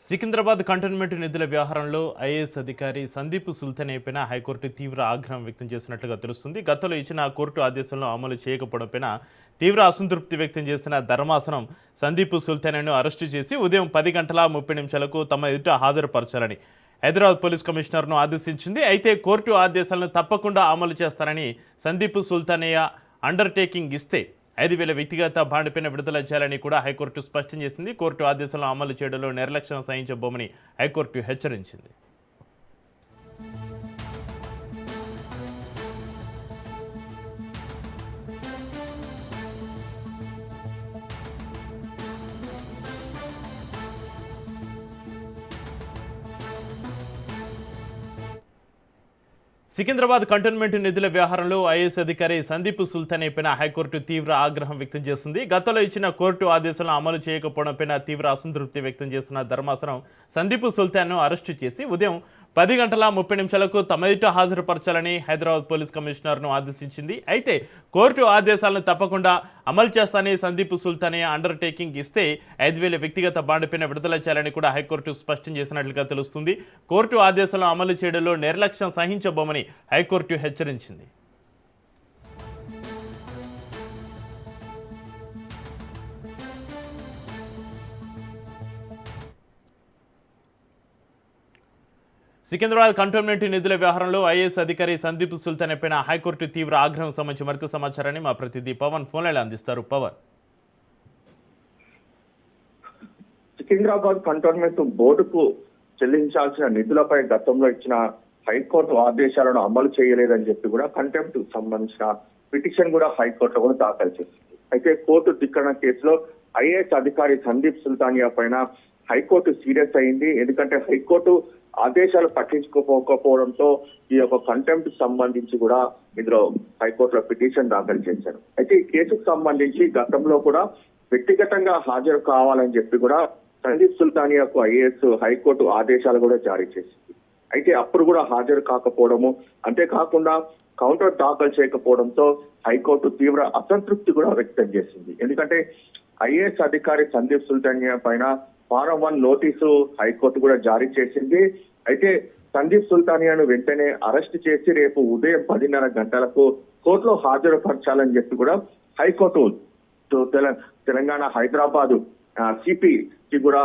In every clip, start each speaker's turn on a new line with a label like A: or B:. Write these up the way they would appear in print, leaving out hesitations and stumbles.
A: Secunderabad cantonment నిధుల వ్యవహారంలో IAS అధికారి సందీప్ సుల్తాన్పైన హైకోర్టు తీవ్ర ఆగ్రహం వ్యక్తం చేసినట్లుగా తెలుస్తుంది. గతంలో ఇచ్చిన కోర్టు ఆదేశాలను అమలు చేయకపోవడంపైన తీవ్ర అసంతృప్తి వ్యక్తం చేసిన ధర్మాసనం సందీప్ సుల్తాన్ను అరెస్టు చేసి ఉదయం 10:30 తమ ఎదుట హాజరుపరచాలని హైదరాబాద్ పోలీస్ కమిషనర్ను ఆదేశించింది. అయితే కోర్టు ఆదేశాలను తప్పకుండా అమలు చేస్తారని సందీప్ సుల్తానయ్య అండర్టేకింగ్ ఇస్తే 5,000 వ్యక్తిగత బాండ్పైన విడుదల చేయాలని కూడా హైకోర్టు స్పష్టం చేసింది. కోర్టు ఆదేశాలను అమలు చేయడంలో నిర్లక్ష్యం సహించబోమని హైకోర్టు హెచ్చరించింది. సికింద్రాబాద్ కంటోన్మెంట్ నిధుల వ్యవహారంలో ఐఏఎస్ అధికారి సందీప్ సుల్తాన్పైన హైకోర్టు తీవ్ర ఆగ్రహం వ్యక్తం చేసింది. గతంలో ఇచ్చిన కోర్టు ఆదేశాలను అమలు చేయకపోవడంపైన తీవ్ర అసంతృప్తి వ్యక్తం చేసిన ధర్మాసనం సందీప్ సుల్తాన్ను అరెస్టు చేసి ఉదయం 10:30 తమ ఎదుట హాజరుపరచాలని హైదరాబాద్ పోలీస్ కమిషనర్ను ఆదేశించింది. అయితే కోర్టు ఆదేశాలను తప్పకుండా అమలు చేస్తానని సందీప్ సుల్తానయ్య అండర్టేకింగ్ ఇస్తే 5,000 వ్యక్తిగత బాండ్పైన విడుదల చేయాలని కూడా హైకోర్టు స్పష్టం చేసినట్లుగా తెలుస్తుంది. కోర్టు ఆదేశాలను అమలు చేయడంలో నిర్లక్ష్యం సహించబోమని హైకోర్టు హెచ్చరించింది. సికింద్రాబాద్ కంటోన్మెంట్ నిధుల వ్యవహారంలో ఐఏఎస్ అధికారి సందీప్ సుల్తాన్పైన హైకోర్టు తీవ్ర ఆగ్రహం సంబంధించి మరింత సమాచారాన్ని మా ప్రతినిధి పవన్ ఫోన్లో అందిస్తారు. పవన్,
B: సికింద్రాబాద్ కంటోన్మెంట్ బోర్డుకు చెల్లించాల్సిన నిధులపై గతంలో ఇచ్చిన హైకోర్టు ఆదేశాలను అమలు చేయలేదని చెప్పి కూడా కంటెంప్ట్ సంబంధించిన పిటిషన్ కూడా హైకోర్టులో కూడా దాఖలు చేసింది. అయితే కోర్టు ధిక్కరణ కేసులో ఐఏఎస్ అధికారి సందీప్ సుల్తానియా పైన హైకోర్టు సీరియస్ అయింది. ఎందుకంటే హైకోర్టు ఆదేశాలు పట్టించుకోకపోవడంతో ఈ యొక్క కంటెంప్ట్ సంబంధించి కూడా ఇందులో హైకోర్టులో పిటిషన్ దాఖలు చేశారు. అయితే ఈ కేసుకు సంబంధించి గతంలో కూడా వ్యక్తిగతంగా హాజరు కావాలని చెప్పి కూడా సందీప్ సుల్తానియాకు ఐఏఎస్ హైకోర్టు ఆదేశాలు కూడా జారీ చేసింది. అయితే అప్పుడు కూడా హాజరు కాకపోవడము, అంతేకాకుండా కౌంటర్ దాఖలు చేయకపోవడంతో హైకోర్టు తీవ్ర అసంతృప్తి కూడా వ్యక్తం చేసింది. ఎందుకంటే ఐఏఎస్ అధికారి సందీప్ సుల్తానియా పైన ఫారం 1 నోటీసు హైకోర్టు కూడా జారీ చేసింది. అయితే సందీప్ సుల్తానియాను వెంటనే అరెస్ట్ చేసి రేపు ఉదయం 10:30 కోర్టులో హాజరుపరచాలని చెప్పి కూడా హైకోర్టు తెలంగాణ హైదరాబాద్ సిపికి కూడా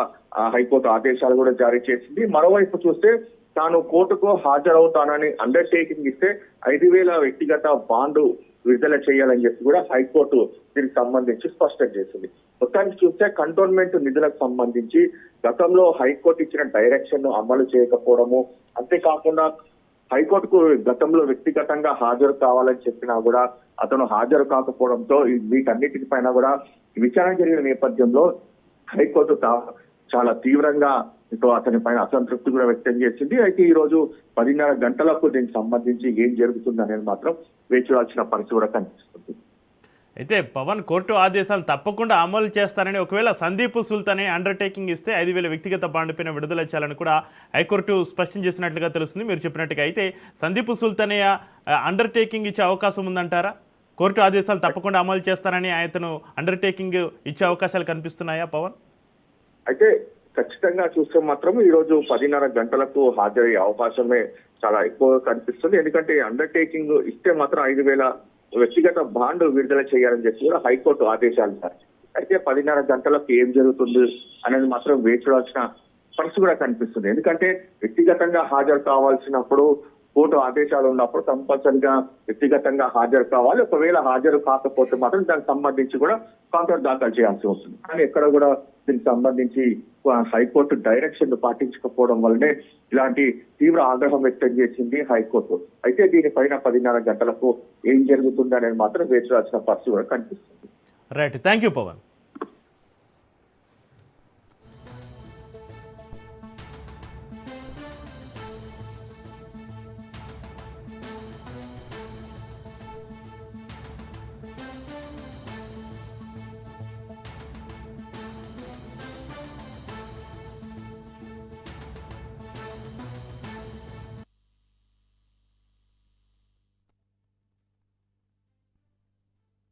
B: హైకోర్టు ఆదేశాలు కూడా జారీ చేసింది. మరోవైపు చూస్తే తాను కోర్టుకు హాజరవుతానని అండర్టేకింగ్ ఇస్తే 5,000 వ్యక్తిగత బాండు విడుదల చేయాలని చెప్పి కూడా హైకోర్టు దీనికి సంబంధించి స్పష్టం చేసింది. మొత్తానికి చూస్తే కంటోన్మెంట్ నిధులకు సంబంధించి గతంలో హైకోర్టు ఇచ్చిన డైరెక్షన్ ను అమలు చేయకపోవడము, అంతేకాకుండా హైకోర్టుకు గతంలో వ్యక్తిగతంగా హాజరు కావాలని చెప్పినా కూడా అతను హాజరు కాకపోవడంతో వీటన్నిటి పైన కూడా విచారణ జరిగిన నేపథ్యంలో హైకోర్టు చాలా తీవ్రంగా అతని పైన అసంతృప్తి కూడా వ్యక్తం చేసింది. అయితే ఈ రోజు 10:30 దీనికి సంబంధించి ఏం జరుగుతుంది అనేది మాత్రం వేచి చూడాల్సిన పరిస్థితి కూడా కనిపిస్తుంది.
A: అయితే పవన్, కోర్టు ఆదేశాలు తప్పకుండా అమలు చేస్తారని ఒకవేళ సందీప్ సుల్తానే అండర్టేకింగ్ ఇస్తే 5,000 వ్యక్తిగత బాండ్పైన విడుదల చేయాలని కూడా హైకోర్టు స్పష్టం చేసినట్లుగా తెలుస్తుంది మీరు చెప్పినట్టుగా. అయితే సందీప్ సుల్తానే అండర్టేకింగ్ ఇచ్చే అవకాశం ఉందంటారా? కోర్టు ఆదేశాలు తప్పకుండా అమలు చేస్తారని అతను అండర్టేకింగ్ ఇచ్చే అవకాశాలు కనిపిస్తున్నాయా పవన్?
B: అయితే ఖచ్చితంగా చూస్తే మాత్రం ఈ రోజు 10:30 హాజరయ్యే అవకాశమే చాలా ఎక్కువగా కనిపిస్తుంది. ఎందుకంటే అండర్టేకింగ్ ఇస్తే మాత్రం 5,000 వ్యక్తిగత బాండ్ విడుదల చేయాలని చెప్పి కూడా హైకోర్టు ఆదేశాలు ఇచ్చారు. అయితే 10:30 ఏం జరుగుతుంది అనేది మాత్రం వేచి చూడాల్సిన పరిస్థితి కూడా కనిపిస్తుంది. ఎందుకంటే వ్యక్తిగతంగా హాజరు కావాల్సినప్పుడు కోర్టు ఆదేశాలు ఉన్నప్పుడు కంపల్సరిగా వ్యక్తిగతంగా హాజరు కావాలి. ఒకవేళ హాజరు కాకపోతే మాత్రం దానికి సంబంధించి కూడా కౌంటర్ దాఖలు చేయాల్సి వస్తుంది. కానీ ఎక్కడ కూడా దీనికి సంబంధించి హైకోర్టు డైరెక్షన్ పాటించకపోవడం వల్లనే ఇలాంటి తీవ్ర ఆగ్రహం వ్యక్తం చేసింది హైకోర్టు. అయితే దీనిపైన 10:30 ఏం జరుగుతుంది అనేది మాత్రం వేచి చూడాల్సిన పరిస్థితి కూడా కనిపిస్తుంది.
A: Right, thank you Pawan.